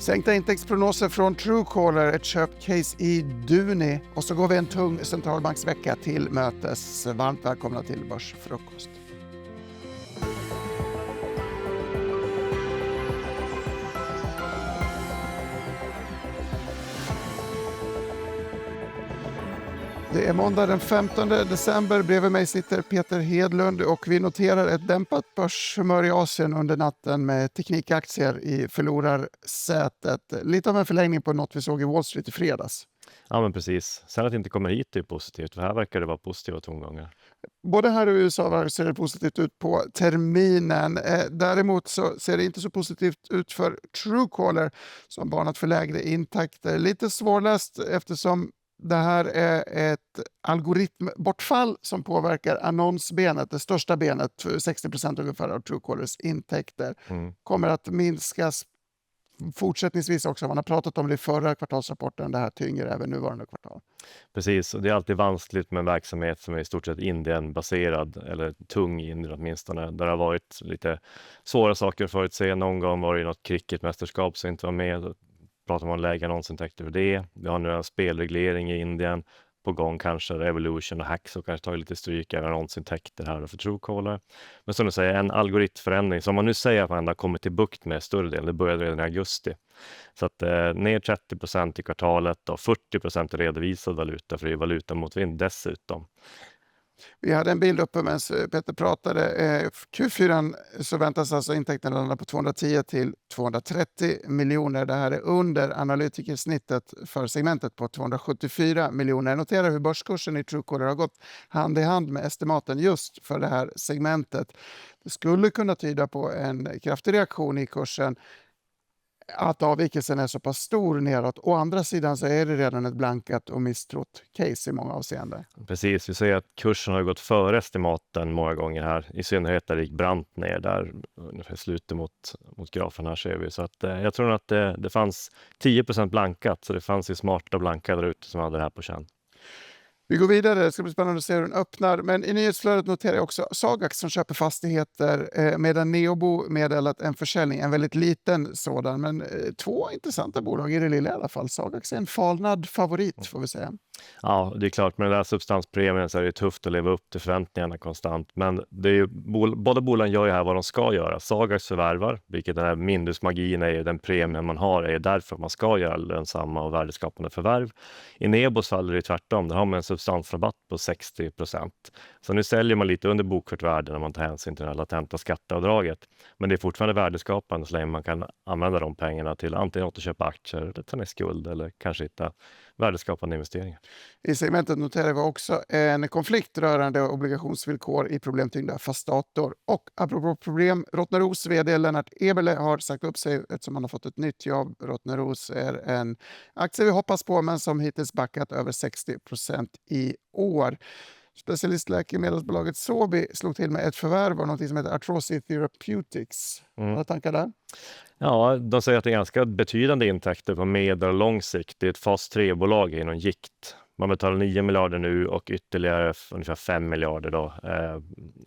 Sänkta intäktsprognoser från Truecaller, ett köpcase i Duni. Och så går vi en tung centralbanksvecka till mötes. Varmt välkomna till Börsfrukost. Det är måndag den 15 december. Bredvid mig sitter Peter Hedlund och vi noterar ett dämpat börshumör i Asien under natten med teknikaktier i förlorarsätet. Lite av en förlängning på något vi såg i Wall Street i fredags. Ja, men precis. Sen att det inte kommer hit är positivt. För här verkar det vara positiva tongångar. Både här i USA ser det positivt ut på terminen. Däremot så ser det inte så positivt ut för Truecaller som varnat för lägre intäkter. Lite svårläst eftersom det här är ett algoritmbortfall som påverkar annonsbenet, det största benet, 60% ungefär av Truecallers intäkter. Kommer att minskas fortsättningsvis också. Man har pratat om det i förra kvartalsrapporten, det här tynger även nuvarande kvartal. Precis, och det är alltid vanskligt med en verksamhet som är i stort sett Indien-baserad, eller tung i Indien åtminstone, där det har varit lite svåra saker att förutse. Någon gång var det något cricketmästerskap som inte var med. Då pratar man om lägre annonsintäkter för det. Vi har nu en spelreglering i Indien på gång, kanske Revolution och Hacksaw kanske tar lite stryk även annonsintäkter här för Truecaller. Men som du säger, en algoritmförändring som man nu säger att man har kommit till bukt med större del. Det började redan i augusti. Så att ner 30% i kvartalet och 40% i redovisad valuta, för det är valuta mot vind dessutom. Vi hade en bild uppe medan Peter pratade. Q4 så väntas alltså intäkterna landa på 210 till 230 miljoner. Det här är under analytikersnittet för segmentet på 274 miljoner. Jag noterar hur börskursen i Truecaller har gått hand i hand med estimaten just för det här segmentet. Det skulle kunna tyda på en kraftig reaktion i kursen att avvikelsen är så pass stor neråt. Å andra sidan så är det redan ett blankat och misstrott case i många avseenden. Precis, vi ser att kursen har gått före estimaten många gånger här. I synnerhet där det gick brant ner där ungefär slutet mot grafen här ser vi. Så att jag tror att det fanns 10% blankat, så det fanns ju smarta blanka där ute som hade det här på känn. Vi går vidare, det ska bli spännande att se hur den öppnar. Men i nyhetsflödet noterar jag också Sagax som köper fastigheter medan Neobo meddelat en försäljning, en väldigt liten sådan. Men två intressanta bolag i det lilla i alla fall. Sagax är en falnad favorit får vi säga. Ja, det är klart, med den där substanspremien så är det tufft att leva upp till förväntningarna konstant. Men det är ju, båda bolagen gör ju här vad de ska göra. Sagax förvärvar, vilket den här minusmagin är, den premien man har är därför man ska göra lönsamma och värdeskapande förvärv. I Nebos fall är det tvärtom, där har man en substansrabatt på 60%. Så nu säljer man lite under bokfört när man tar hänsyn till det här latenta skatteavdraget. Men det är fortfarande värdeskapande så länge man kan använda de pengarna till antingen att köpa aktier, eller ta ner skuld eller kanske hitta värdeskapande investeringar. I segmentet noterar vi också en konflikt rörande obligationsvillkor i problemtyngda Fastator. Och apropå problem, Rottneros vd Lennart Eberle har sagt upp sig eftersom han har fått ett nytt jobb. Rottneros är en aktie vi hoppas på men som hittills backat över 60% i år. Specialistläkemedelsbolaget Sobi slog till med ett förvärv av något som heter Arthrosi Therapeutics. Vad tankar där? Ja, de säger att det är ganska betydande intäkter på medel- och lång sikt. Det är ett fas 3-bolag inom gikt. Man betalar 9 miljarder nu och ytterligare ungefär 5 miljarder då,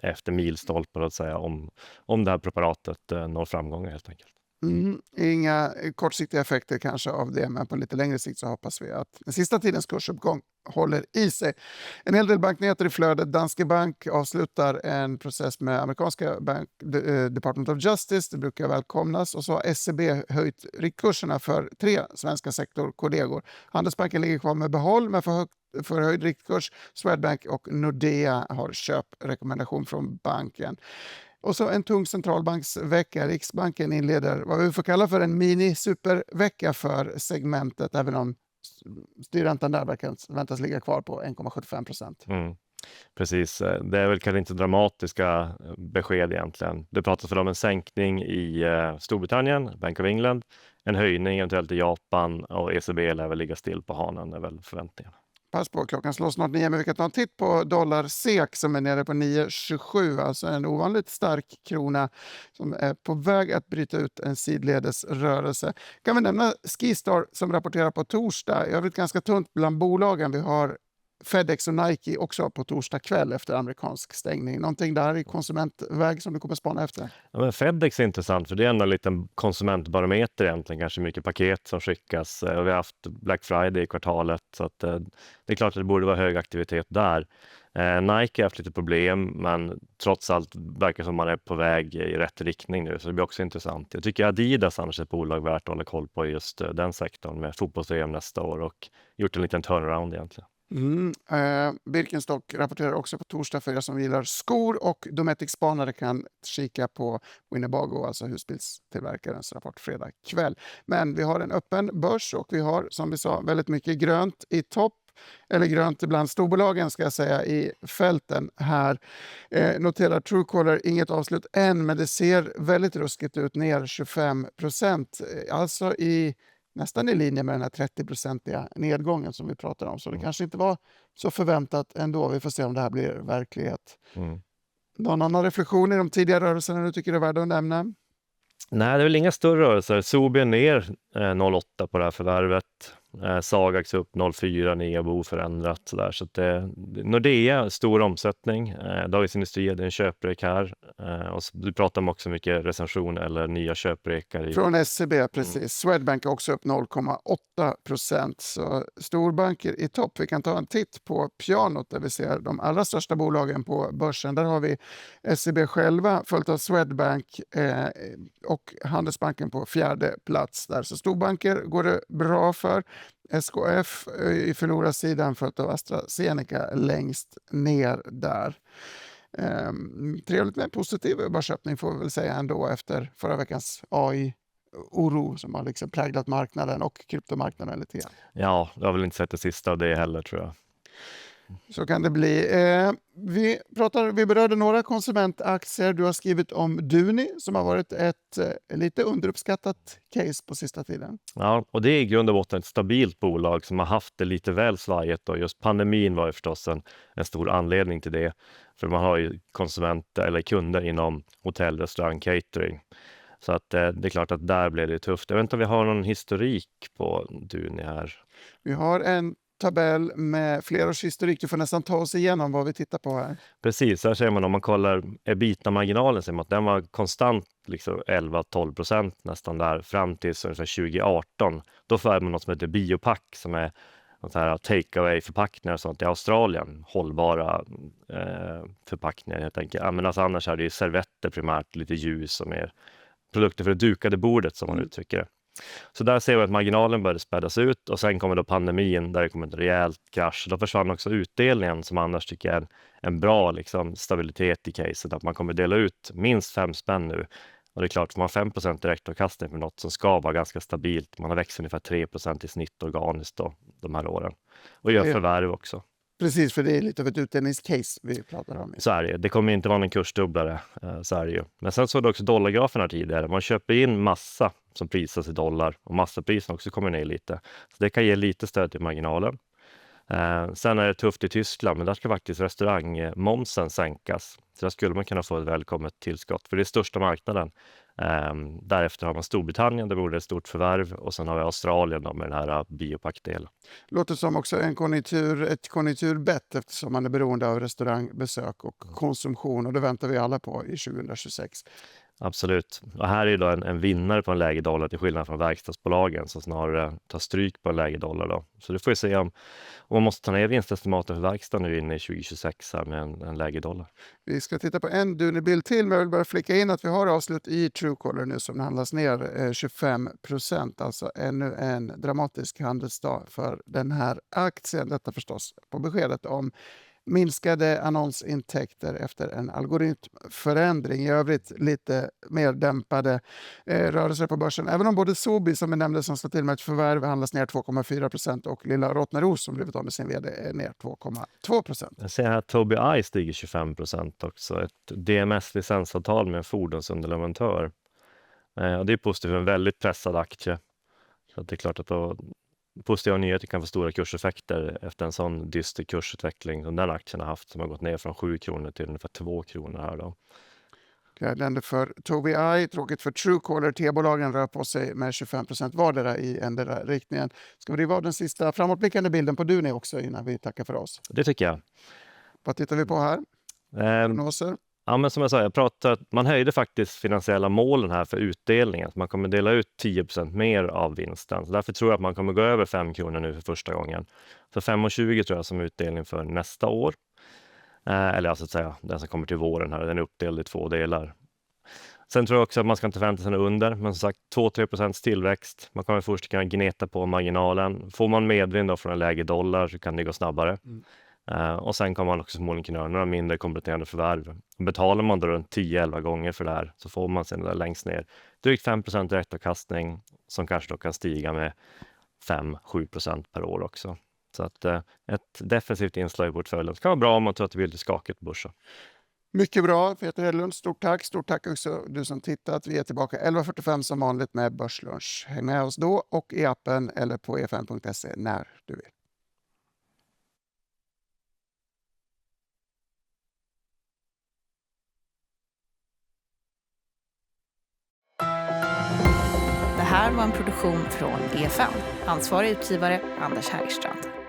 efter milstolpar att säga, om det här preparatet når framgångar helt enkelt. Inga kortsiktiga effekter kanske av det, men på lite längre sikt så hoppas vi att den sista tidens kursuppgång håller i sig. En hel del banknyheter i flödet. Danske Bank avslutar en process med amerikanska Department of Justice. Det brukar välkomnas. Och så har SEB höjt riktkurserna för 3 svenska sektorkollegor. Handelsbanken ligger kvar med behåll med för höjd riktkurs. Swedbank och Nordea har köprekommendation från banken. Och så en tung centralbanksvecka. Riksbanken inleder vad vi får kalla för en mini-supervecka för segmentet, även om styrräntan där väntas ligga kvar på 1,75%. Precis, det är väl kanske inte dramatiska besked egentligen. Det pratas väl om en sänkning i Storbritannien, Bank of England, en höjning eventuellt i Japan och ECB lär väl ligga still på hanen, är väl förväntningarna. Pass på, klockan slår snart 9, men vi kan ta en titt på dollar-SEK som är nere på 9,27, alltså en ovanligt stark krona som är på väg att bryta ut en sidledes rörelse. Kan vi nämna Skistar som rapporterar på torsdag. Jag vet ganska tunt bland bolagen. Vi har FedEx och Nike också på torsdag kväll efter amerikansk stängning. Någonting där i konsumentväg som du kommer spana efter? Ja, men FedEx är intressant för det är ändå en liten konsumentbarometer egentligen, kanske mycket paket som skickas och vi har haft Black Friday i kvartalet så att det är klart att det borde vara hög aktivitet där. Nike har haft lite problem men trots allt verkar som man är på väg i rätt riktning nu så det blir också intressant. Jag tycker Adidas annars är ett bolag värt att hålla koll på i just den sektorn med fotbolls-VM nästa år och gjort en liten turnaround egentligen. Birkenstock rapporterar också på torsdag för er som gillar skor och Dometic-spanare kan kika på Winnebago, alltså husbilstillverkarens rapport fredag kväll. Men vi har en öppen börs och vi har som vi sa väldigt mycket grönt i topp. Eller grönt bland storbolagen ska jag säga i fälten här. Noterar Truecaller inget avslut än men det ser väldigt ruskigt ut ner 25%. Alltså nästan i linje med den här 30-procentiga nedgången som vi pratar om. Så det kanske inte var så förväntat ändå. Vi får se om det här blir verklighet. Någon annan reflektion i de tidigare rörelserna du tycker är värda att nämna? Nej, det är väl inga större rörelser. Sobi är ner 0,8 på det här förvärvet. Sagax upp 0,4, Neabo förändrat sådär. Så att Nordea, stor omsättning. Dagens Industri är en köprek här. Och du pratar om också mycket recension eller nya köprekar. Från SCB, precis. Swedbank är också upp 0,8%. Så storbanker i topp. Vi kan ta en titt på pianot där vi ser de allra största bolagen på börsen. Där har vi SCB själva följt av Swedbank och Handelsbanken på fjärde plats där. Så storbanker går det bra för. SKF i förlorarsidan följt av AstraZeneca längst ner där. Trevligt med positiv börsöppning får vi väl säga ändå efter förra veckans AI-oro som har liksom präglat marknaden och kryptomarknaden lite grann. Ja, jag har väl inte sett det sista av det heller tror jag. Så kan det bli. Vi berörde några konsumentaktier. Du har skrivit om Duni som har varit ett lite underuppskattat case på sista tiden. Ja, och det är i grund och botten ett stabilt bolag som har haft det lite väl svajigt och just pandemin var ju förstås en stor anledning till det. För man har ju konsumenter eller kunder inom hotell, restaurang, catering. Så att det är klart att där blev det tufft. Jag vet inte om vi har någon historik på Duni här. Vi har en tabell med flerårshistorik. Du får nästan ta oss igenom vad vi tittar på här. Precis, här ser man om man kollar EBITDA-marginalen ser man att den var konstant liksom 11-12% nästan där fram till ungefär 2018. Då får man något som heter Biopack som är take-away-förpackningar och sånt i Australien. Hållbara förpackningar helt enkelt. Ja, men alltså annars är det ju servetter primärt, lite ljus och mer produkter för det dukade bordet som man uttrycker det. Så där ser vi att marginalen började spädas ut och sen kommer då pandemin där det kommer ett rejält krasch. Då försvann också utdelningen som annars tycker jag är en bra liksom, stabilitet i caset. Att man kommer dela ut minst 5 spänn nu. Och det är klart, man har 5% direktavkastning för något som ska vara ganska stabilt. Man har växt ungefär 3% i snitt organiskt då, de här åren. Och gör förvärv också. Precis, för det är lite av ett utdelningscase vi pratar om. Så är det. Det kommer inte vara en kursdubblare, så är det ju. Men sen så är det också dollargraferna tidigare. Man köper in massa som prisas i dollar och massapriserna också kommer ner lite. Så det kan ge lite stöd till marginalen. Sen är det tufft i Tyskland, men där ska faktiskt restaurangmomsen sänkas. Så där skulle man kunna få ett välkommet tillskott, för det är största marknaden. Därefter har man Storbritannien, där borde ett stort förvärv, och sen har vi Australien då, med den här biopackdelen. Låter som också ett konjunkturbett eftersom man är beroende av restaurangbesök och konsumtion, och det väntar vi alla på i 2026. Absolut. Och här är då en vinnare på en lägre dollar till skillnad från verkstadsbolagen som snarare tar stryk på en lägre dollar då. Så det får vi se om man måste ta ner vinstestimaten för verkstad nu in i 2026 här med en lägre dollar. Vi ska titta på en Duni-bild till, men jag vill bara flika in att vi har avslut i Truecaller nu som handlas ner 25%. Alltså ännu en dramatisk handelsdag för den här aktien. Detta förstås på beskedet om minskade annonsintäkter efter en algoritmförändring. I övrigt lite mer dämpade rörelser på börsen. Även om både Sobi som vi nämnde som slår till med ett förvärv handlas ner 2,4% och lilla Rottneros som blivit av med sin vd är ner 2,2%. Jag ser här att Tobii Eye stiger 25% också. Ett DMS-licensavtal med en fordonsunderleverantör. Och det är positivt för en väldigt pressad aktie. Så det är klart att då positiva nyheter kan få stora kurseffekter efter en sån dyster kursutveckling som den aktien har haft, som har gått ner från 7 kronor till ungefär 2 kronor här då. Glädjande för Tobii, tråkigt för Truecaller. T-bolagen rör på sig med 25% vardera i ändra riktningen. Ska det vara den sista framåtblickande bilden på Duni också innan vi tackar för oss? Det tycker jag. Vad tittar vi på här? Prognoser? Ja, men som jag sa, man höjde faktiskt finansiella målen här för utdelningen. Man kommer dela ut 10% mer av vinsten. Så därför tror jag att man kommer gå över 5 kronor nu för första gången. Så 5,20 tror jag som utdelning för nästa år. Eller alltså att säga, den som kommer till våren här, den är uppdelad i 2 delar. Sen tror jag också att man ska inte förvänta sig under, men som sagt 2-3% tillväxt. Man kommer först kunna gneta på marginalen. Får man medvind då från en lägre dollar så kan det gå snabbare. Och sen kommer man också förmodligen kunna göra några mindre kompletterande förvärv. Betalar man då runt 10-11 gånger för det här så får man sen där längst ner drygt 5% direktavkastning som kanske då kan stiga med 5-7% per år också. Så att ett defensivt inslag i portföljen kan vara bra om man tror att det blir lite skakigt på börsen. Mycket bra, Peter Hedlund. Stort tack. Stort tack också du som tittat. Vi är tillbaka 11.45 som vanligt med Börslunch. Häng med oss då och i appen eller på efn.se när du vill. Det här var en produktion från EFN. Ansvarig utgivare Anders Hägerstrand.